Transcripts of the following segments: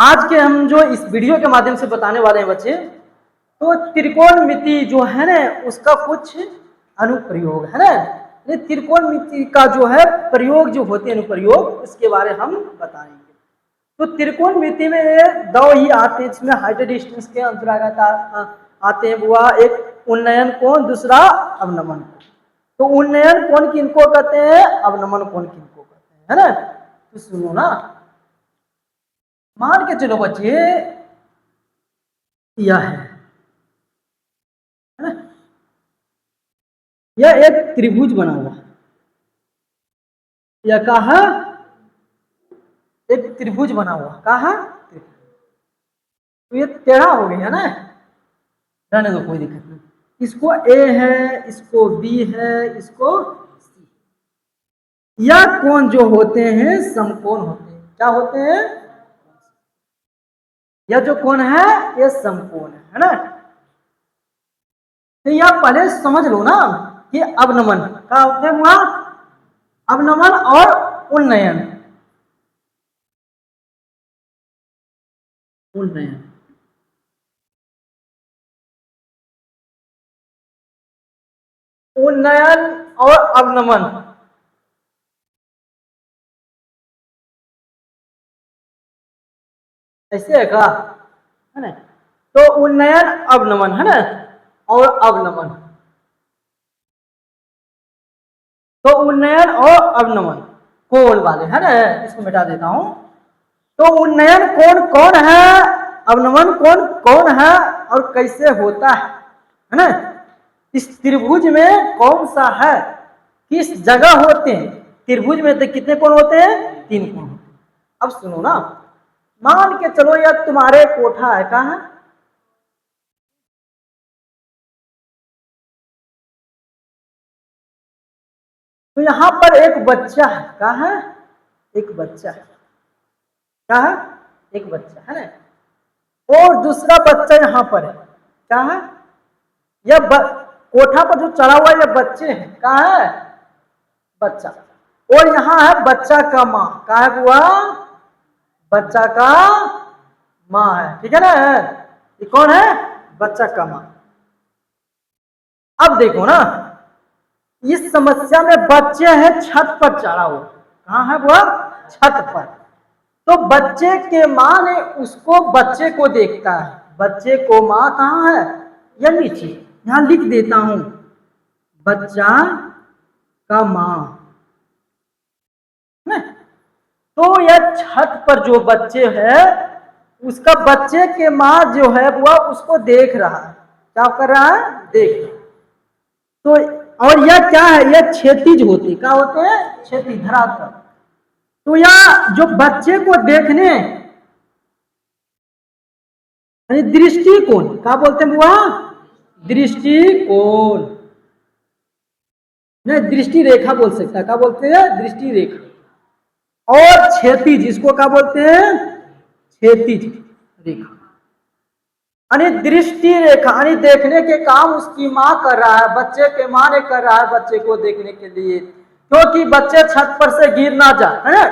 आज के हम जो इस वीडियो के माध्यम से बताने वाले हैं बच्चे, तो त्रिकोणमिति जो है ना उसका कुछ अनुप्रयोग है ना, ये त्रिकोणमिति का जो है प्रयोग जो होते हैं अनुप्रयोग, उसके बारे हम बताएंगे। तो त्रिकोणमिति में दो ही आते हैं, इसमें हाइट डिस्टेंस के अंतर्गत आते हैं। वो एक उन्नयन कोण, दूसरा अवनमन कोण। तो उन्नयन कोण किनको कहते हैं, अवनमन कोण किनको कहते हैं, है ना। तो सुनो ना, मान के चलो बच्चे यह है ना, यह एक त्रिभुज बना हुआ, यह कहा एक त्रिभुज बना हुआ, कहा तो ये टेढ़ा हो गया ना, रहने दो कोई दिक्कत नहीं। इसको ए है, इसको बी है, इसको सी। यह कोण जो होते हैं समकोण होते हैं। क्या होते हैं? यह जो कोण है ये समकोण है ना। तो यह पहले समझ लो ना कि अवनमन का होते हुआ, अवनमन और उन्नयन। उन्नयन उन्नयन और अवनमन ऐसे है का, है ना। तो उन्नयन अवनमन है ना, और अवनमन, तो उन्नयन और अवनमन कोण वाले है ना, इसको मिटा देता हूं। तो उन्नयन कोण कौन है, अवनमन कोण कौन है और कैसे होता है ना। इस त्रिभुज में कौन सा है, किस जगह होते हैं। त्रिभुज में तो कितने कोण होते हैं, 3 कोण होते हैं। अब सुनो ना, मान के चलो यह तुम्हारे कोठा है, कहाँ है, तो यहां पर एक बच्चा है, कहाँ है, एक बच्चा है, क्या है, एक बच्चा है ना, और दूसरा बच्चा यहां पर है, क्या है, यह कोठा पर जो चढ़ा हुआ ये बच्चे हैं, कहाँ है, बच्चा। और यहां है बच्चा का माँ, कहा है बुआ, बच्चा का माँ है, ठीक है ना। ये कौन है, बच्चा का माँ। अब देखो ना, इस समस्या में बच्चे हैं छत पर चढ़ा हुआ, कहां है बुआ, छत पर। तो बच्चे के माँ ने उसको, बच्चे को देखता है, बच्चे को माँ कहाँ है, या नीचे, यहां लिख देता हूं, बच्चा का माँ। तो यह छत पर जो बच्चे है, उसका बच्चे के माँ जो है वह उसको देख रहा है, क्या कर रहा है, देख। तो और यह क्या है, यह क्षैतिज होते, क्या होते हैं, क्षैतिज धरातल। तो यह जो बच्चे को देखने, दृष्टिकोण, क्या बोलते हैं बुआ, दृष्टिकोण, नहीं दृष्टि रेखा बोल सकता है, क्या बोलते हैं, दृष्टि रेखा। और क्षैतिज, इसको क्या बोलते हैं, क्षैतिज रेखा। यानी दृष्टि रेखा, यानी देखने के काम उसकी माँ कर रहा है, बच्चे के माँ ने कर रहा है बच्चे को देखने के लिए, क्योंकि बच्चे छत पर से गिर ना जाए, है ना।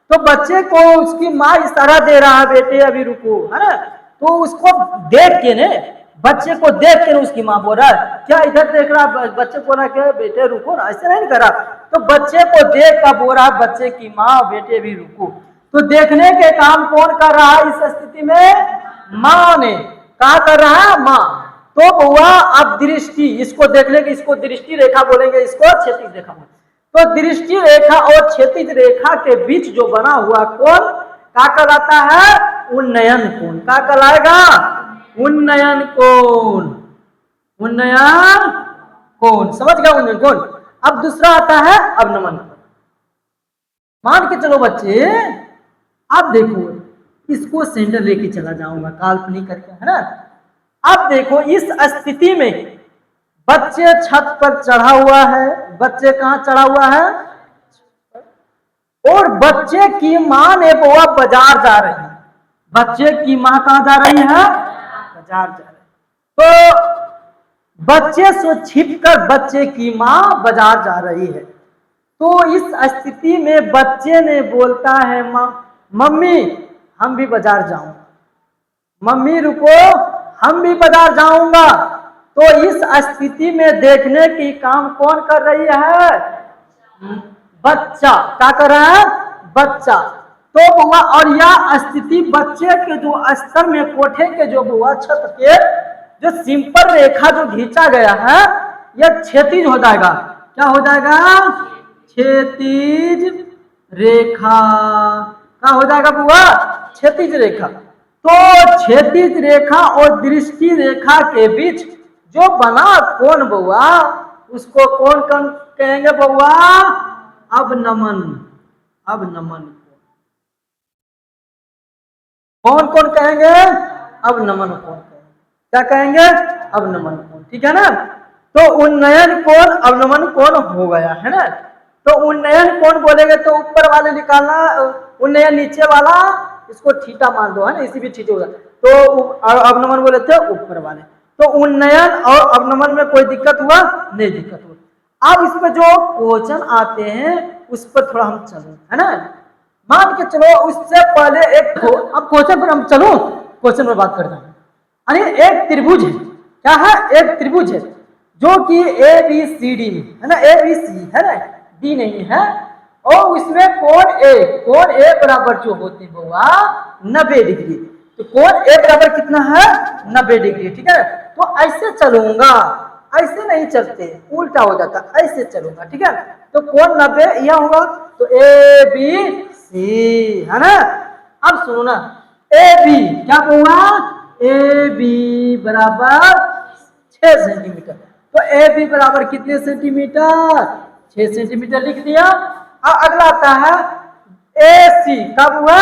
तो बच्चे को उसकी माँ इशारा दे रहा है, बेटे अभी रुको, है ना। तो उसको देख के ने, बच्चे को देख के उसकी माँ बोल रहा है, क्या इधर देख रहा है, बच्चे को ना क्या बेटे रुको ना, ऐसे नहीं करा। तो बच्चे को देख कर बोल रहा है बच्चे की माँ, बेटे भी रुको। तो देखने के काम कौन कर रहा है इस स्थिति में, माँ ने, क्या कर रहा है, माँ। तो हुआ अब दृष्टि, इसको देखने की, इसको दृष्टि रेखा बोलेंगे, इसको क्षैतिज रेखा बोलेंगे। तो दृष्टि रेखा और क्षैतिज रेखा के बीच जो बना हुआ कोण क्या कहलाता है, उन्नयन कोण। क्या कहलाएगा, उन्नयन कोण, उन्नयन कोण, समझ गया, उन्नयन कोण। अब दूसरा आता है अवनमन कोण। मान के चलो बच्चे, अब देखो, इसको सेंटर लेके चला जाऊंगा काल्पनिक करके, है ना। अब देखो इस स्थिति में बच्चे छत पर चढ़ा हुआ है, बच्चे कहां चढ़ा हुआ है, और बच्चे की माँ ने वो बाजार जा रही है, बच्चे की माँ कहां जा रही है, बाजार जा रही है। तो बच्चे से छिपकर बच्चे की माँ बाजार जा रही है। तो इस स्थिति में बच्चे ने बोलता है, माँ, मम्मी हम भी बाजार जाऊंगा। मम्मी रुको, हम भी बाजार जाऊंगा। तो इस स्थिति में देखने की काम कौन कर रही है? बच्चा। क्या कर रहा है? बच्चा। तो बुआ, और यह स्थिति बच्चे के जो स्तर में कोठे के जो बुआ छत के जो सिंपल रेखा जो खींचा गया है, यह क्षैतिज हो जाएगा। क्या हो जाएगा? क्षैतिज रेखा। क्या हो जाएगा बुआ? क्षैतिज रेखा। तो क्षैतिज रेखा और दृष्टि रेखा के बीच जो बना कोण बुआ, उसको कौन कौन कहेंगे बुआ? अवनमन। अवनमन। कौन कौन कहेंगे? अवनमन कोण। क्या कहेंगे? अवनमन कोण। ठीक है ना? तो उन्नयन कोण अवनमन कोण हो गया है ना। तो उन्नयन कोण बोलेंगे तो ऊपर वाले निकालना, उन्नयन नीचे वाला, इसको थीटा मान दो, है ना, इसी भी थीटा होगा। तो अवनमन बोले थे ऊपर वाले। तो उन्नयन और अवनमन में कोई दिक्कत हुआ? नहीं दिक्कत हुआ। अब इसमें जो क्वेश्चन आते हैं उस पर थोड़ा हम चलो, है ना। मान के चलो, उससे पहले एक अब क्वेश्चन पर हम चलो, क्वेश्चन पर बात करते हैं। यानी एक त्रिभुज है। क्या है? एक त्रिभुज है जो कि ए बी सी डी में है ना, ए बी सी है ना, डी नहीं है। और उसमें कोण ए बराबर जो होते हैं बुआ 90 डिग्री। तो कोण ए बराबर कितना है? 90 डिग्री। ठीक है। तो ऐसे चलूंगा, ऐसे नहीं चलते, उल्टा हो जाता, ऐसे चलूंगा। ठीक है। तो कोण 90 यह होगा। तो ए बी सी है ना। अब सुनो ना, ए बी क्या होगा? ए बी बराबर 6 सेंटीमीटर। तो ए बी बराबर कितने सेंटीमीटर? 6 सेंटीमीटर लिख दिया। अब अगला आता है ए सी। कब हुआ?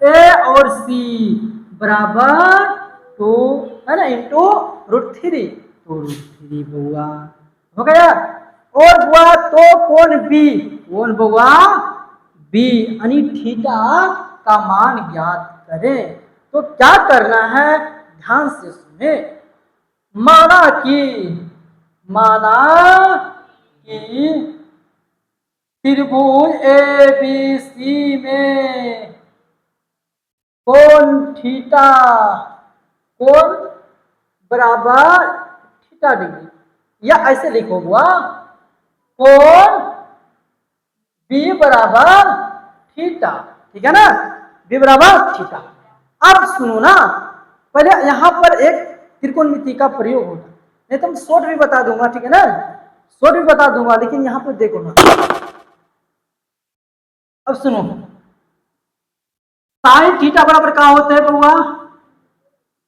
ए और सी बराबर 2 है ना, इंटू √3। तो √3 बुआ हो गया। और बुआ तो कोण बी, कोण बुआ बी यानी थीटा का मान ज्ञात करें। तो क्या करना है? ध्यान से सुने। माना कि त्रिभुज ए बी सी में कोण थीटा, कोण बराबर थीटा डिग्री, या ऐसे लिखो हुआ कोण बी बराबर थीटा। ठीक है ना, बी बराबर थीटा। अब सुनो ना, पहले यहां पर एक त्रिकोणमिति का प्रयोग होगा, नहीं तो मैं शॉर्ट भी बता दूंगा। ठीक है ना, शॉर्ट भी बता दूंगा, लेकिन यहां पर देखो ना। अब सुनो, साइन थीटा बराबर क्या होता है बउआ?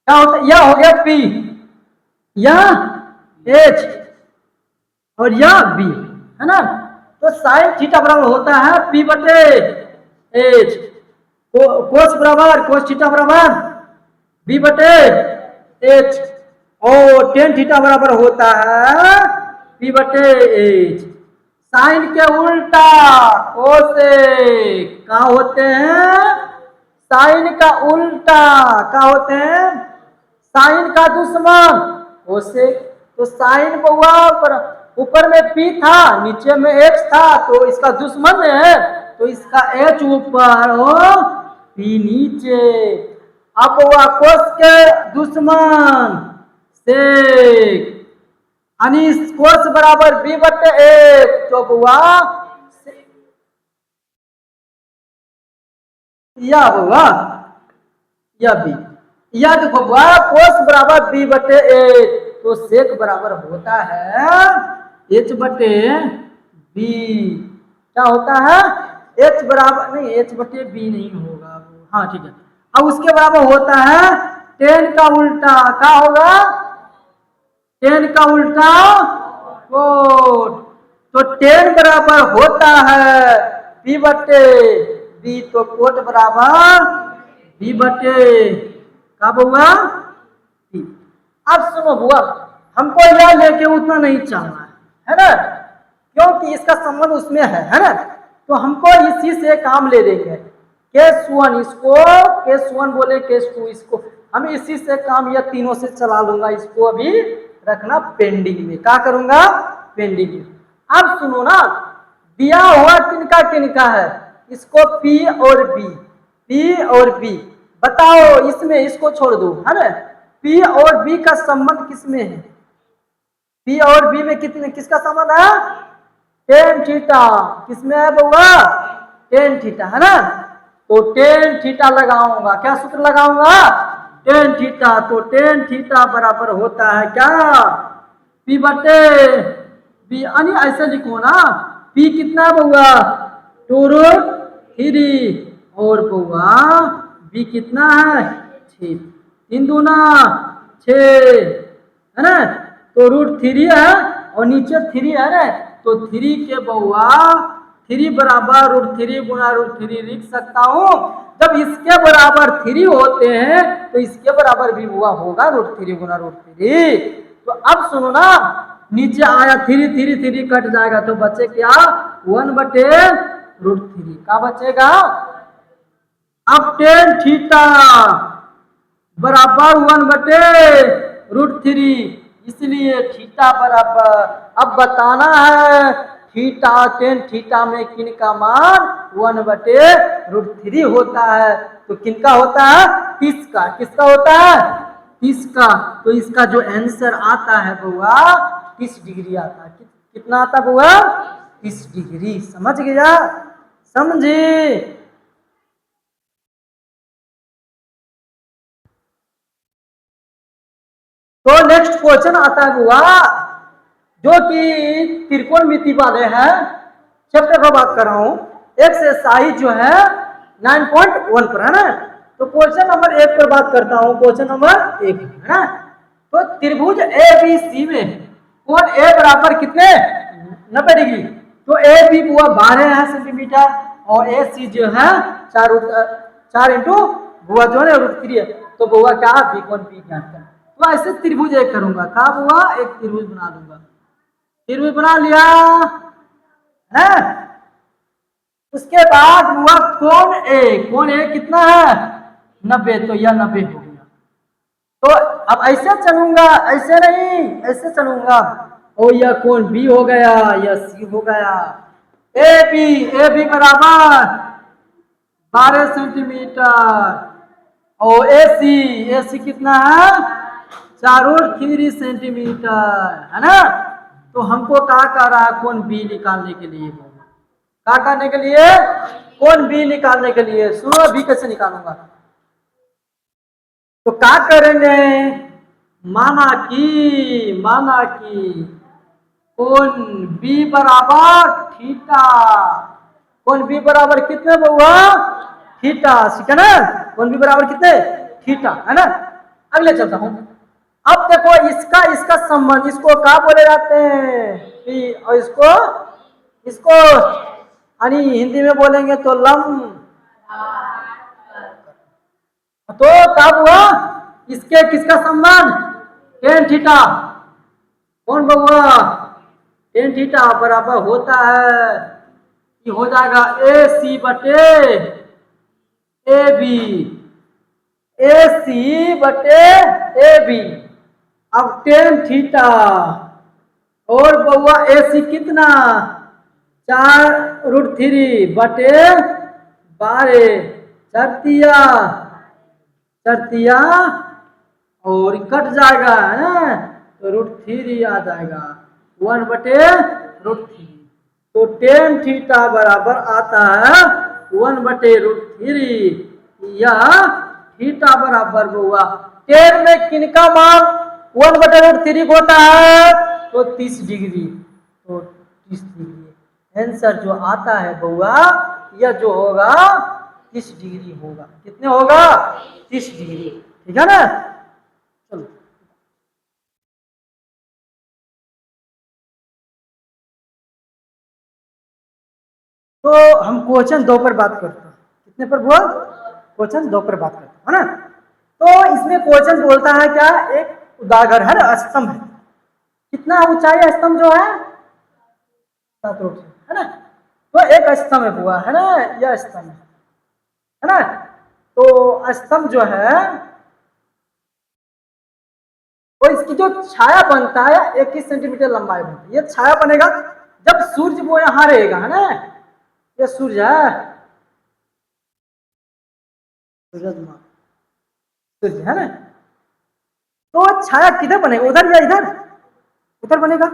क्या होता है? यह हो गया पी, यह एच और यह बी, है ना। तो साइन थीटा बराबर होता है पी बटे एच। कोस बराबर कोस थीटा बराबर बी बटे एच। और टेन थीटा बराबर होता है पी बटे एच। साइन के उल्टा कोसेक क्या होते हैं? साइन का उल्टा क्या होते हैं? साइन का दुश्मन कोसेक। तो साइन बउआ ऊपर में पी था, नीचे में एक्स था, तो इसका दुश्मन है, तो इसका एच ऊपर और पी नीचे। अब बउआ कोस के दुश्मन सेक, यानी कोस बराबर बी बटे एक। तो बउआ या बउआ या बी, या देखो बउआ कोस बराबर बी बटे एक, तो सेक बराबर होता है एच बटे बी। क्या होता है? एच बराबर नहीं, एच बटे बी नहीं होगा। हाँ ठीक है। अब उसके बराबर होता है टेन का उल्टा। क्या होगा? टेन का उल्टा कोट। तो टेन बराबर होता है बी बटे बी, तो कोट बराबर बी बटे क्या बुआ? बी। अब सुनो बुआ, हमको यह लेके उतना नहीं चलना है ना, क्योंकि इसका संबंध उसमें है ना। तो हमको इसी से काम ले लेंगे। केस 1 इसको, केस 1 बोले, केस 2 इसको, हम इसी से काम या तीनों से चला लूंगा। इसको अभी रखना पेंडिंग में। क्या करूंगा? पेंडिंग में। अब सुनो ना, दिया हुआ किनका किनका है? इसको पी और बी, P और B, बताओ इसमें, इसको छोड़ दो, है ना, P और B का संबंध किसमें है? P और B में कितने, किसका संबंध है? Tan theta. किसमें है बउआ? टेन थीटा, है ना। तो टेन थीटा लगाऊंगा, क्या सूत्र लगाऊंगा? Tan theta. तो टेन थीटा बराबर होता है क्या? P बटे B, यानी ऐसे लिखो ना, P कितना है बउआ? 2√3, और बउआ B कितना है? 6, 3 दूना 6, है ना। तो √3 है और नीचे 3 है ना, तो 3 के बउआ 3 बराबर √3 गुना √3 लिख सकता हूं। जब इसके बराबर 3 होते हैं तो इसके बराबर भी हुआ होगा √3 गुना √3। तो अब सुनो ना, नीचे आया 3, 3 3 कट जाएगा तो बचे क्या? 1 बटे √3। क्या बचेगा? अब टेन थीटा बराबर 1 बटे √3, इसलिए थीटा बराबर, अब बताना है थीटा, टेन थीटा में किन का मान 1 बटे √3 होता है। तो किनका होता है? 30 का। किसका होता है? 30 का। तो इसका जो आंसर आता है बउआ 30 डिग्री आता है। कितना आता है बउआ? 30 डिग्री। समझ गया? समझे? तो नेक्स्ट क्वेश्चन आता है बुआ, जो कि त्रिकोणमिति वाले हैं, चैप्टर पर बात कर रहा हूं, एक्सरसाइज जो है 9.1 पर, है ना। तो क्वेश्चन नंबर 1 पर बात करता हूं। क्वेश्चन नंबर 1 है ना। तो त्रिभुज ए बी सी में कोण ए बराबर कितने? 90 डिग्री। तो ए बी बुआ 12 है सेंटीमीटर और ए सी जो है 4 इंटू बुआ जो है √3 है। तो बुआ क्या? बी कोण बी ज्ञात करना। तो ऐसे त्रिभुज एक करूंगा, क्या हुआ? एक त्रिभुज बना दूंगा। त्रिभुज बना लिया है। उसके बाद हुआ कोण ए। कोण ए कितना है? 90। तो यह 90 हो गया। तो अब ऐसे चलूंगा, ऐसे नहीं, ऐसे चलूंगा, और यह कोण बी हो गया, यह सी हो गया। ए बी बराबर 12 सेंटीमीटर और ए सी कितना है? 4√3 सेंटीमीटर, है ना। तो हमको क्या कर रहा है? कोण बी निकालने के लिए। क्या करने के लिए? कोण बी निकालने के लिए। सुनो बी कैसे निकालूंगा। तो क्या करेंगे? माना कि कोण बी बराबर थीटा। कोण बी बराबर कितने हुआ? थीटा, ठीक है ना। कोण बी बराबर कितने? थीटा, है ना। अगले चलता हूं। अब देखो इसका इसका संबंध, इसको क्या बोले जाते हैं? पी, और इसको इसको यानी हिंदी में बोलेंगे तो लंब। तो क्या हुआ? इसके किसका संबंध? Tan theta. कौन बउआ? टेन थीटा बराबर होता है कि हो जाएगा ए सी बटे ए बी। ए सी बटे ए बी। अब टेन थीटा और बउआ ए सी कितना? 4√3 बटे 12 चरतिया चरतिया और कट जाएगा, है ना। तो √3 आ जाएगा, 1 बटे √3। तो टेन थीटा बराबर आता है 1 बटे √3। यह थीटा बराबर हुआ टेन में किनका मान 1 बटे √3 होता है? तो 30 डिग्री। तो 30 डिग्री आंसर जो आता है बउआ, यह जो होगा 30 डिग्री होगा। कितने होगा? 30 डिग्री, ठीक है ना। चलो तो हम क्वेश्चन 2 पर बात करते हैं। कितने पर हुआ? क्वेश्चन 2 पर बात करते हैं, है ना। तो इसमें क्वेश्चन बोलता है क्या? एक उदाहरण है ना, स्तंभ है। कितना ऊंचाई स्तंभ जो है? 7 फुट, है ना। तो एक स्तंभ है हुआ, है ना, यह स्तंभ है ना। तो स्तंभ जो है और इसकी जो छाया बनता है 21 सेंटीमीटर लंबाई बनती है। ये छाया बनेगा जब सूर्य वो यहाँ रहेगा, है ना। ये सूर्य है, सूरजमान, सूर्य है ना। तो छाया किधर बनेगा, उधर या इधर? उधर बनेगा।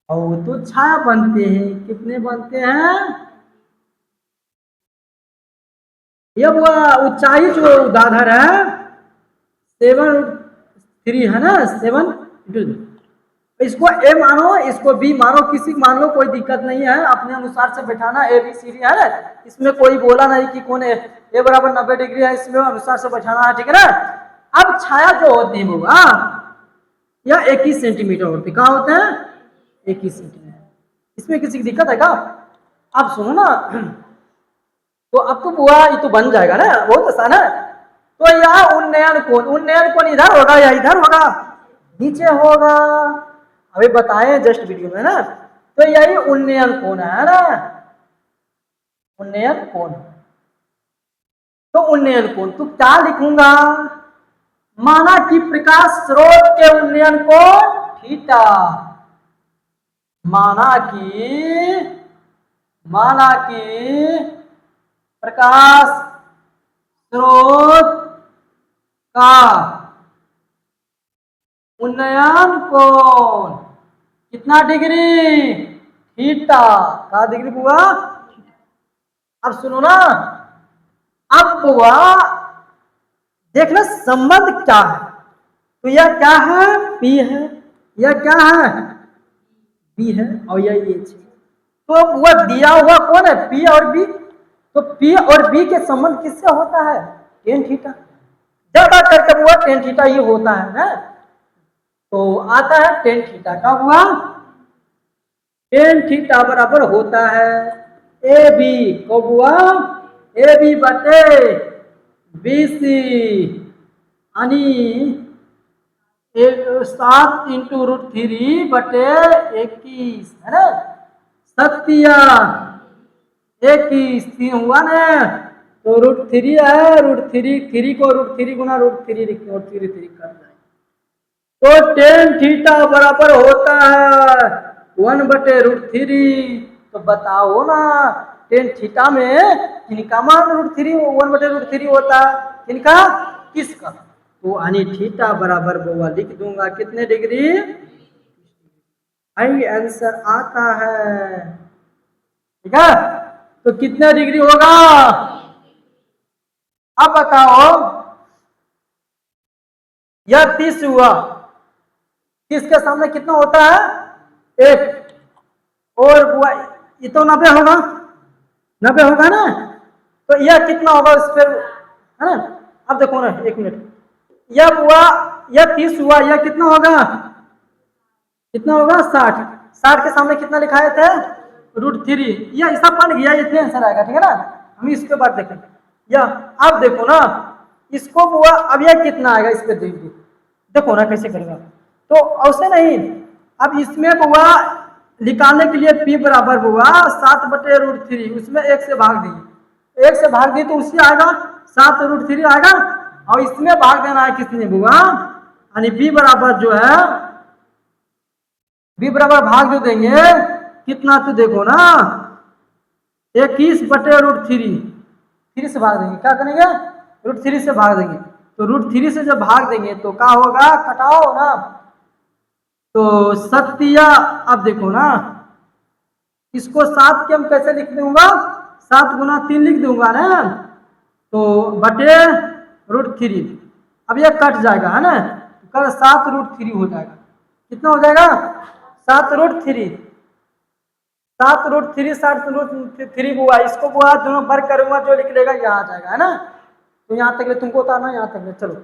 और तो छाया बनते हैं, कितने बनते हैं? ये वो ऊंचाई जो उदाहरण है 7 3 है ना, 7 इसको ए मानो, इसको बी मानो, किसी मान लो, कोई दिक्कत नहीं है, अपने अनुसार से बैठाना। ए बी सी डी है ना, इसमें कोई बोला नहीं कि कौन है। ए बराबर 90 डिग्री है, इसमें अनुसार से बैठाना है, ठीक है ना। अब छाया जो होती है वो या 21 सेंटीमीटर होती, कहाँ होते हैं? 21 सेंटीमीटर। इसमें किसी की दिक्कत है क्या? अब सुनो ना, तो अब तो बुआ ये तो बन जाएगा ना, बहुत आसान है। तो यह उन्नयन कोण इधर होगा या इधर होगा? नीचे होगा। अभी बताए जस्ट वीडियो में ना। तो यही उन्नयन कोण है ना, उन्नयन कोण। तो उन्नयन कोण तो क्या लिखूंगा? माना कि प्रकाश स्रोत के उन्नयन कोण थीटा। माना कि प्रकाश स्रोत का उन्नयन कोण कितना डिग्री? थीटा का डिग्री हुआ। अब सुनो ना, अब हुआ देखना संबंध क्या है। तो यह क्या है? पी है। यह क्या है? बी है। और यह ए है। तो वह दिया हुआ कौन है? पी और बी। तो पी और बी के संबंध किससे होता है? Tan theta. ज्यादा करके हुआ टेन थीटा ये होता है ना। तो आता है टेन थीटा का हुआ, टेन थीटा बराबर होता है ए बी कब हुआ? ए बी बटे बी सी, यानी 7 × √3 बटे 21 है ना। सत्या 21 3 हुआ ना। तो √3 है, √3 को √3 गुना √3 लिखते और 3 कर जाए। तो टेन थीटा बराबर होता है 1/√3। तो बताओ ना, टेन थीटा में किनका मान √3 1/√3 होता है? किनका? किसका? तो यानी थीटा बराबर बोआ लिख दूंगा कितने डिग्री? आई आंसर आता है, ठीक है। तो कितने डिग्री होगा? अब बताओ, यह 30 हुआ, 30 के सामने कितना होता है? 1। और ये तो 90 होगा, 90 होगा ना। तो यह कितना होगा इस पर, है ना। अब देखो ना, 1 मिनट, यह हुआ, यह 30 हुआ, यह कितना होगा? कितना होगा? 60। 60 के सामने कितना लिखाए थे? √3। यह सब बन गया, इतने आंसर आएगा, ठीक है ना। हम इसके बाद देखेंगे। यह अब देखो ना, इसको हुआ, अब यह कितना आएगा इस पर देखिए, देखो ना कैसे करेगा। तो ऐसे नहीं, अब इसमें हुआ निकालने के लिए P बराबर हुआ 7/√3, उसमें 1 से भाग दी, 1 से भाग दी तो उसी आएगा 7√3 आएगा। और इसमें भाग देना है किसने हुआ, यानी B बराबर जो है, B बराबर भाग जो देंगे कितना, तो देखो ना 21/√3, 3 से भाग देंगे, क्या करेंगे? √3 से भाग देंगे। तो √3 से जब भाग देंगे तो क्या होगा? कटाओ ना। तो सत्या, अब देखो ना, इसको 7 के हम कैसे लिख दूंगा? 7 गुना 3 लिख दूंगा ना। तो बटे √3, अब यह कट जाएगा है ना, कल 7√3 हो जाएगा। कितना हो जाएगा? 7√3, 7√3, 7√3 हुआ। इसको हुआ दोनों भर करूंगा, जो लिख लेगा यहाँ आ जाएगा, है ना। तो यहाँ तक तुमको उतारना, यहाँ तक चलो।